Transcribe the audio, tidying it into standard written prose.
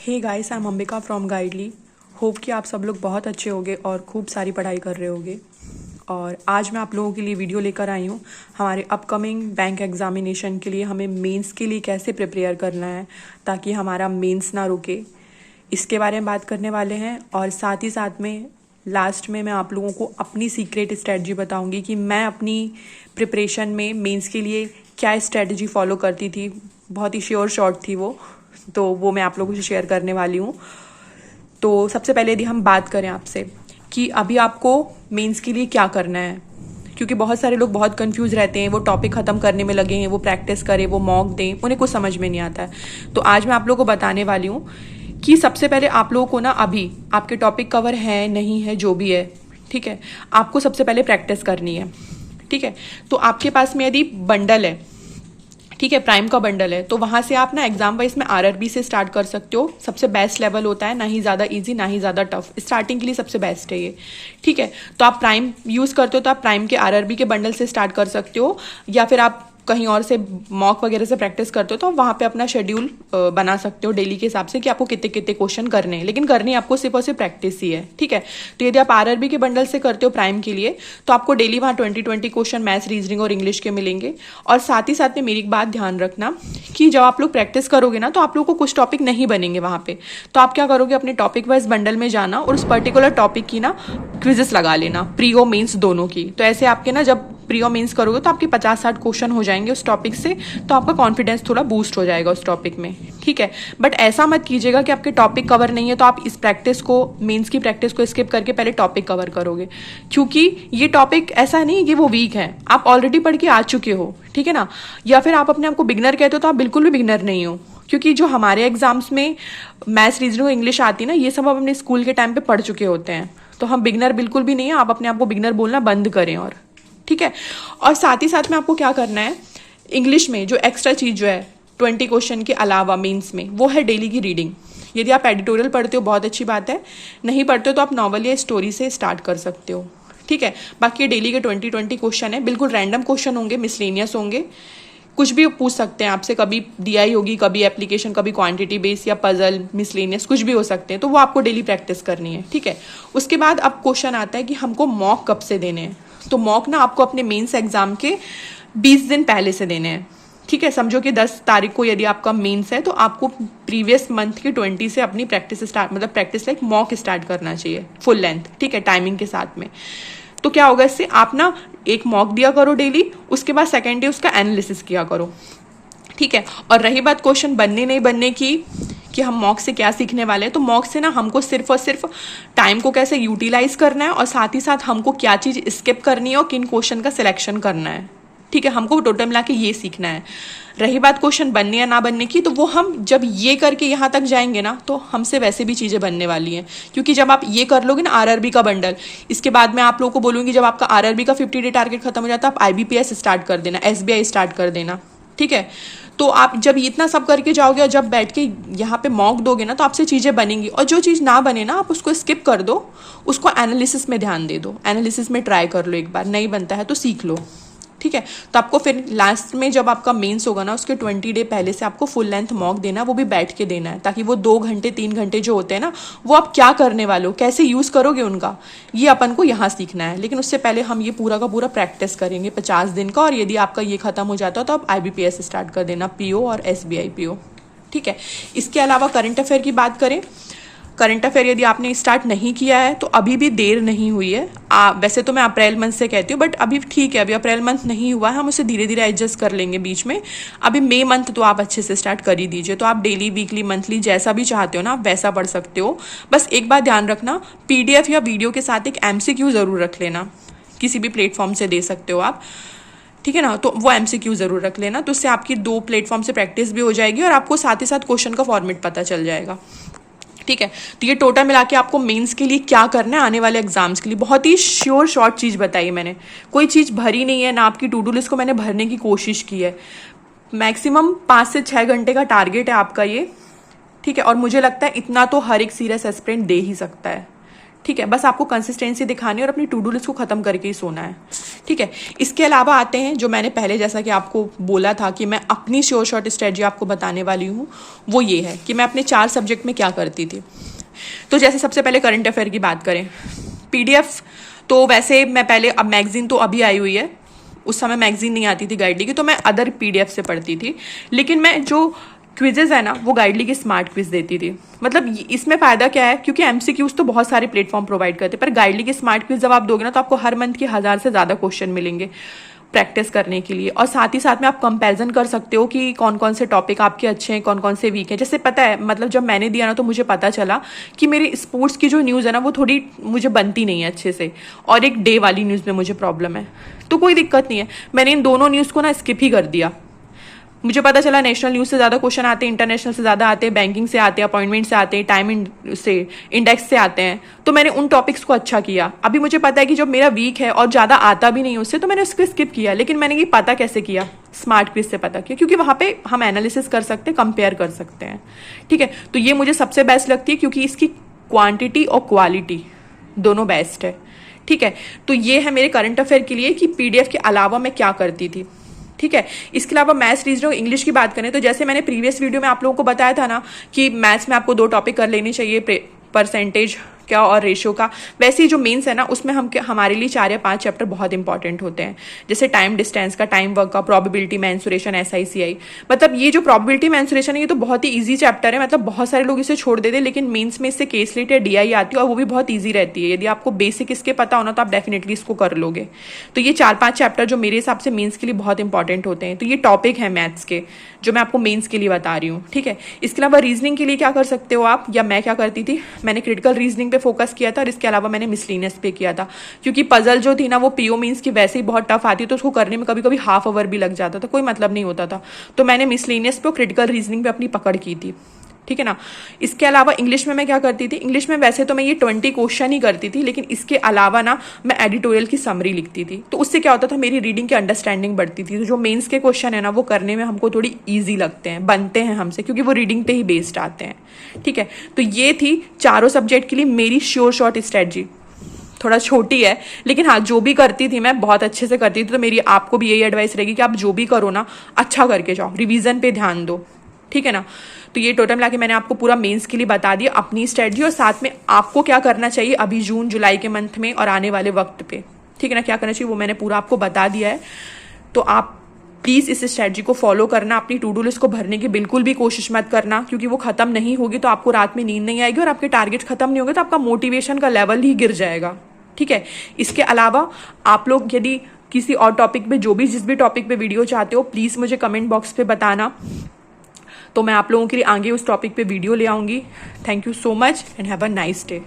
Hey guys, I am Ambika from Guidely. Hope कि आप सब लोग बहुत अच्छे होंगे और खूब सारी पढ़ाई कर रहे होंगे। और आज मैं आप लोगों के लिए वीडियो लेकर आई हूँ हमारे अपकमिंग बैंक एग्जामिनेशन के लिए। हमें मेंस के लिए कैसे प्रिपेयर करना है ताकि हमारा मेंस ना रुके, इसके बारे में बात करने वाले हैं। और साथ ही साथ में लास्ट में मैं आप लोगों को अपनी सीक्रेट स्ट्रेटजी बताऊंगी कि मैं अपनी प्रिपरेशन में मेंस के लिए क्या स्ट्रेटजी फॉलो करती थी। बहुत ही श्योर शॉट थी वो, तो वो मैं आप लोगों से शेयर करने वाली हूँ। तो सबसे पहले यदि हम बात करें आपसे कि अभी आपको मेंस के लिए क्या करना है, क्योंकि बहुत सारे लोग बहुत कंफ्यूज रहते हैं, वो टॉपिक ख़त्म करने में लगे हैं, वो प्रैक्टिस करें, वो मॉक दें, उन्हें कुछ समझ में नहीं आता है। तो आज मैं आप लोगों को बताने वाली हूँ कि सबसे पहले आप लोगों को ना, अभी आपके टॉपिक कवर है नहीं है जो भी है, ठीक है, आपको सबसे पहले प्रैक्टिस करनी है। ठीक है, तो आपके पास में यदि बंडल है, ठीक है, प्राइम का बंडल है, तो वहाँ से आप ना एग्जाम वाइज में आरआरबी से स्टार्ट कर सकते हो। सबसे बेस्ट लेवल होता है, ना ही ज़्यादा इजी ना ही ज़्यादा टफ, स्टार्टिंग के लिए सबसे बेस्ट है ये। ठीक है, तो आप प्राइम यूज़ करते हो तो आप प्राइम के आरआरबी के बंडल से स्टार्ट कर सकते हो, या फिर आप कहीं और से मॉक वगैरह से प्रैक्टिस करते हो तो वहाँ पे अपना शेड्यूल बना सकते हो डेली के हिसाब से कि आपको कितने कितने क्वेश्चन करने हैं, लेकिन करनी आपको सिर्फ और सिर्फ प्रैक्टिस ही है। ठीक है, तो यदि आप आरआरबी के बंडल से करते हो प्राइम के लिए तो आपको डेली वहाँ 20 क्वेश्चन मैथ्स, रीजनिंग और इंग्लिश के मिलेंगे। और साथ ही साथ में मेरी एक बात ध्यान रखना कि जब आप लोग प्रैक्टिस करोगे ना तो आप लोग को कुछ टॉपिक नहीं बनेंगे वहाँ पे, तो आप क्या करोगे, अपने टॉपिक वाइज बंडल में जाना और उस पर्टिकुलर टॉपिक की ना क्विजेस लगा लेना, प्री और मेंस दोनों की। तो ऐसे आपके ना जब प्री और मेंस करोगे तो आपके 50-60 क्वेश्चन हो जाएंगे उस टॉपिक से, तो आपका कॉन्फिडेंस थोड़ा बूस्ट हो जाएगा उस टॉपिक में। ठीक है, बट ऐसा मत कीजिएगा कि आपके टॉपिक कवर नहीं है तो आप इस प्रैक्टिस को, मेंस की प्रैक्टिस को स्किप करके पहले टॉपिक कवर करोगे, क्योंकि ये टॉपिक ऐसा नहीं कि वो वीक है, आप ऑलरेडी पढ़ के आ चुके हो। ठीक है ना, या फिर आप अपने आप को बिगनर कहते हो तो आप बिल्कुल भी बिगनर नहीं हो, क्योंकि जो हमारे एग्जाम्स में मैथ्स, रीजनिंग और इंग्लिश आती है ना, ये सब आप अपने स्कूल के टाइम पे पढ़ चुके होते हैं, तो हम बिगनर बिल्कुल भी नहीं है। आप अपने आप को बिगनर बोलना बंद करें। और ठीक है, और साथ ही साथ में आपको क्या करना है, इंग्लिश में जो एक्स्ट्रा चीज़ जो है 20 क्वेश्चन के अलावा मेंस में, वो है डेली की रीडिंग। यदि आप एडिटोरियल पढ़ते हो बहुत अच्छी बात है, नहीं पढ़ते हो तो आप नॉवल या स्टोरी से स्टार्ट कर सकते हो। ठीक है, बाकी ये डेली के 20 क्वेश्चन है, बिल्कुल रैंडम क्वेश्चन होंगे, मिसलेनियस होंगे, कुछ भी पूछ सकते हैं आपसे, कभी डीआई होगी, कभी एप्लीकेशन, कभी क्वांटिटी बेस या पजल, मिसलेनियस, कुछ भी हो सकते हैं, तो वो आपको डेली प्रैक्टिस करनी है। ठीक है, उसके बाद अब क्वेश्चन आता है कि हमको मॉक कब से देने हैं। तो मॉक ना आपको अपने मेंस एग्जाम के 20 दिन पहले से देने हैं। ठीक है, समझो कि 10 तारीख को यदि आपका मेंस है तो आपको प्रीवियस मंथ की 20 से अपनी प्रैक्टिस स्टार्ट, मतलब प्रैक्टिस लाइक मॉक स्टार्ट करना चाहिए फुल लेंथ। ठीक है, टाइमिंग के साथ में। तो क्या होगा, इससे आप ना एक मॉक दिया करो डेली, उसके बाद सेकेंड डे उसका एनालिसिस किया करो। ठीक है, और रही बात क्वेश्चन बनने नहीं बनने की कि हम मॉक से क्या सीखने वाले हैं, तो मॉक से ना हमको सिर्फ और सिर्फ टाइम को कैसे यूटिलाइज करना है और साथ ही साथ हमको क्या चीज़ स्किप करनी है और किन क्वेश्चन का सिलेक्शन करना है। ठीक है, हमको टोटल मिला के ये सीखना है। रही बात क्वेश्चन बनने या ना बनने की, तो वो हम जब ये करके यहाँ तक जाएंगे ना तो हमसे वैसे भी चीज़ें बनने वाली हैं, क्योंकि जब आप ये कर लोगे ना आरआरबी का बंडल, इसके बाद मैं आप लोगों को बोलूँगी जब आपका आरआरबी का 50 डे टारगेट खत्म हो जाता है, आप आईबीपीएस स्टार्ट कर देना, एसबीआई स्टार्ट कर देना। ठीक है, तो आप जब इतना सब करके जाओगे और जब बैठ के यहाँ पे मॉक दोगे ना तो आपसे चीज़ें बनेंगी, और जो चीज़ ना बने ना आप उसको स्किप कर दो, उसको एनालिसिस में ध्यान दे दो, एनालिसिस में ट्राई कर लो, एक बार नहीं बनता है तो सीख लो। ठीक है, तो आपको फिर लास्ट में जब आपका मेंस होगा ना उसके 20 डे पहले से आपको फुल लेंथ मॉक देना, वो भी बैठ के देना है, ताकि वो 2 घंटे 3 घंटे जो होते हैं ना, वो आप क्या करने वाले हो, कैसे यूज़ करोगे उनका, ये अपन को यहाँ सीखना है। लेकिन उससे पहले हम ये पूरा का पूरा प्रैक्टिस करेंगे 50 दिन का, और यदि आपका ये खत्म हो जाता है तो आप IBPS स्टार्ट कर देना, PO और SBI PO। ठीक है, इसके अलावा करंट अफेयर की बात करें, करंट अफेयर यदि आपने स्टार्ट नहीं किया है तो अभी भी देर नहीं हुई है। वैसे तो मैं अप्रैल मंथ से कहती हूँ, बट अभी ठीक है, अभी अप्रैल मंथ नहीं हुआ है, हम उसे धीरे धीरे एडजस्ट कर लेंगे बीच में। अभी मई मंथ तो आप अच्छे से स्टार्ट कर ही दीजिए, तो आप डेली, वीकली, मंथली जैसा भी चाहते हो ना आप वैसा पढ़ सकते हो। बस एक बात ध्यान रखना, PDF या वीडियो के साथ एक MCQ ज़रूर रख लेना, किसी भी प्लेटफॉर्म से दे सकते हो आप। ठीक है ना, तो वो MCQ ज़रूर रख लेना, तो उससे आपकी 2 प्लेटफॉर्म से प्रैक्टिस भी हो जाएगी और आपको साथ ही साथ क्वेश्चन का फॉर्मेट पता चल जाएगा। ठीक है, तो ये टोटल मिला के आपको मेंस के लिए क्या करना है, आने वाले एग्जाम्स के लिए बहुत ही श्योर शॉर्ट चीज़ बताई मैंने, कोई चीज़ भरी नहीं है ना, आपकी टू डू लिस्ट को मैंने भरने की कोशिश की है। मैक्सिमम 5 से 6 घंटे का टारगेट है आपका ये। ठीक है, और मुझे लगता है इतना तो हर एक सीरियस एस्पिरेंट दे ही सकता है। ठीक है, बस आपको कंसिस्टेंसी दिखानी है और अपनी टू डू लिस्ट को खत्म करके ही सोना है। ठीक है, इसके अलावा आते हैं जो मैंने पहले जैसा कि आपको बोला था कि मैं अपनी श्योर शॉट स्ट्रेटजी आपको बताने वाली हूँ, वो ये है कि मैं अपने 4 सब्जेक्ट में क्या करती थी। तो जैसे सबसे पहले करंट अफेयर की बात करें, पीडीएफ तो वैसे मैं पहले, अब मैगजीन तो अभी आई हुई है, उस समय मैगजीन नहीं आती थी गाइडली की, तो मैं अदर पीडीएफ से पढ़ती थी। लेकिन मैं जो क्विजेज है ना, वो गाइडली की स्मार्ट क्विज देती थी। मतलब इसमें फायदा क्या है, क्योंकि एमसीक्यूज तो बहुत सारे प्लेटफॉर्म प्रोवाइड करते हैं, पर गाइडली की स्मार्ट क्विज जब आप दोगे ना, तो आपको हर मंथ के 1000 से ज़्यादा क्वेश्चन मिलेंगे प्रैक्टिस करने के लिए। और साथ ही साथ में आप कंपैरिजन कर सकते हो कि कौन कौन से टॉपिक आपके अच्छे हैं, कौन कौन से वीक हैं। जैसे पता है, मतलब जब मैंने दिया ना, तो मुझे पता चला कि मेरी स्पोर्ट्स की जो न्यूज़ है ना, वो थोड़ी मुझे बनती नहीं है अच्छे से, और एक डे वाली न्यूज़ में मुझे प्रॉब्लम है। तो कोई दिक्कत नहीं है, मैंने इन दोनों न्यूज़ को ना स्किप ही कर दिया। मुझे पता चला नेशनल न्यूज़ से ज़्यादा क्वेश्चन आते हैं, इंटरनेशनल से ज़्यादा आते हैं, बैंकिंग से आते हैं, अपॉइंटमेंट से आते हैं, टाइम से, इंडेक्स से आते हैं। तो मैंने उन टॉपिक्स को अच्छा किया। अभी मुझे पता है कि जब मेरा वीक है और ज़्यादा आता भी नहीं उससे, तो मैंने उसको स्किप किया। लेकिन मैंने ये पता कैसे किया, स्मार्ट क्विज से पता किया, क्योंकि वहाँ पे हम एनालिसिस कर सकते हैं, कंपेयर कर सकते हैं। ठीक है, तो ये मुझे सबसे बेस्ट लगती है, क्योंकि इसकी क्वान्टिटी और क्वालिटी दोनों बेस्ट है। ठीक है, तो ये है मेरे करंट अफेयर के लिए कि पीडीएफ के अलावा मैं क्या करती थी। ठीक है, इसके अलावा मैथ्स, रीजनिंग, इंग्लिश की बात करें तो जैसे मैंने प्रीवियस वीडियो में आप लोगों को बताया था ना कि मैथ्स में आपको 2 टॉपिक कर लेने चाहिए, परसेंटेज क्या और रेशियो का, वैसे ही जो मेंस है ना, उसमें हमारे लिए 4 या 5 चैप्टर बहुत इंपॉर्टेंट होते हैं। जैसे टाइम डिस्टेंस का, टाइम वर्क का, प्रोबेबिलिटी, मेंसुरेशन, SICI। मतलब ये जो प्रोबेबिलिटी मेंसुरेशन है, ये तो बहुत ही ईजी चैप्टर है। मतलब बहुत सारे लोग इसे छोड़ देते हैं, लेकिन मेंस में इससे केस लेट या DI आती है, और वो भी बहुत ईजी रहती है। यदि आपको बेसिक इसके पता होना, तो आप डेफिनेटली इसको कर लोगे। तो ये 4-5 चैप्टर जो मेरे हिसाब से मेंस के लिए बहुत इंपॉर्टेंट होते हैं। तो ये टॉपिक है मैथ्स के, जो मैं आपको मेंस के लिए बता रही हूँ। ठीक है, इसके अलावा रीजनिंग के लिए क्या कर सकते हो आप, या मैं क्या करती थी, मैंने क्रिटिकल रीजनिंग पे फोकस किया था, और इसके अलावा मैंने मिसलिनियस पे किया था। क्योंकि पजल जो थी ना, वो पीओ मीन्स की वैसे ही बहुत टफ आती है, तो उसको करने में कभी कभी हाफ आवर भी लग जाता था, कोई मतलब नहीं होता था। तो मैंने मिसलिनियस पे और क्रिटिकल रीजनिंग पे अपनी पकड़ की थी। ठीक है ना। इसके अलावा इंग्लिश में मैं क्या करती थी, इंग्लिश में वैसे तो मैं ये 20 क्वेश्चन ही करती थी, लेकिन इसके अलावा ना मैं एडिटोरियल की समरी लिखती थी। तो उससे क्या होता था, मेरी रीडिंग की अंडरस्टैंडिंग बढ़ती थी। तो जो मेंस के क्वेश्चन है ना, वो करने में हमको थोड़ी ईजी लगते हैं, बनते हैं हमसे, क्योंकि वो रीडिंग पे ही बेस्ड आते हैं। ठीक है, तो ये थी चारों सब्जेक्ट के लिए मेरी श्योर शॉट स्ट्रेटजी। थोड़ा छोटी है, लेकिन हाँ, जो भी करती थी मैं बहुत अच्छे से करती थी। तो मेरी आपको भी यही एडवाइस रहेगी कि आप जो भी करो ना, अच्छा करके जाओ, रिवीजन पे ध्यान दो। ठीक है ना। तो ये टोटल मिला के मैंने आपको पूरा मेंस के लिए बता दिया अपनी स्ट्रेटजी, और साथ में आपको क्या करना चाहिए अभी जून जुलाई के मंथ में और आने वाले वक्त पे। ठीक है ना, क्या करना चाहिए वो मैंने पूरा आपको बता दिया है। तो आप प्लीज़ इस स्ट्रेटजी को फॉलो करना। अपनी टू डू लिस्ट को भरने की बिल्कुल भी कोशिश मत करना, क्योंकि वो खत्म नहीं होगी तो आपको रात में नींद नहीं आएगी, और आपके टारगेट खत्म नहीं होंगे तो आपका मोटिवेशन का लेवल ही गिर जाएगा। ठीक है, इसके अलावा आप लोग यदि किसी और टॉपिक पे, जिस भी टॉपिक पे वीडियो चाहते हो, प्लीज़ मुझे कमेंट बॉक्स पे बताना, तो मैं आप लोगों के लिए आगे उस टॉपिक पे वीडियो ले आऊँगी। Thank you so much and have a nice day.